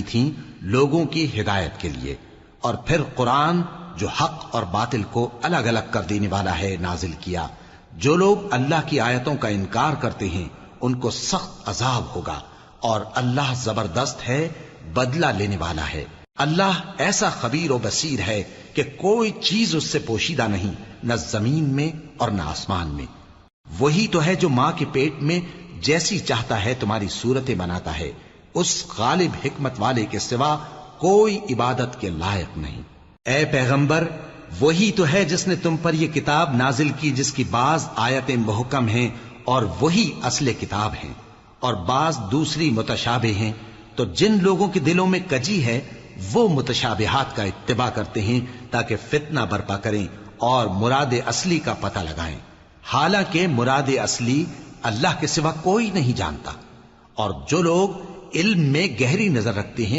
تھیں لوگوں کی ہدایت کے لیے، اور پھر قرآن جو حق اور باطل کو الگ الگ کر دینے والا ہے نازل کیا۔ جو لوگ اللہ کی آیتوں کا انکار کرتے ہیں ان کو سخت عذاب ہوگا، اور اللہ زبردست ہے، بدلہ لینے والا ہے۔ اللہ ایسا خبیر و بصیر ہے کہ کوئی چیز اس سے پوشیدہ نہیں، نہ زمین میں اور نہ آسمان میں۔ وہی تو ہے جو ماں کے پیٹ میں جیسی چاہتا ہے تمہاری صورتیں بناتا ہے، اس غالب حکمت والے کے سوا کوئی عبادت کے لائق نہیں۔ اے پیغمبر، وہی تو ہے جس نے تم پر یہ کتاب نازل کی جس کی بعض آیتیں محکم ہیں اور وہی اصل کتاب ہیں، اور بعض دوسری متشابہ ہیں۔ تو جن لوگوں کے دلوں میں کجی ہے وہ متشابہات کا اتباع کرتے ہیں تاکہ فتنہ برپا کریں اور مراد اصلی کا پتہ لگائیں، حالانکہ مراد اصلی اللہ کے سوا کوئی نہیں جانتا۔ اور جو لوگ علم میں گہری نظر رکھتے ہیں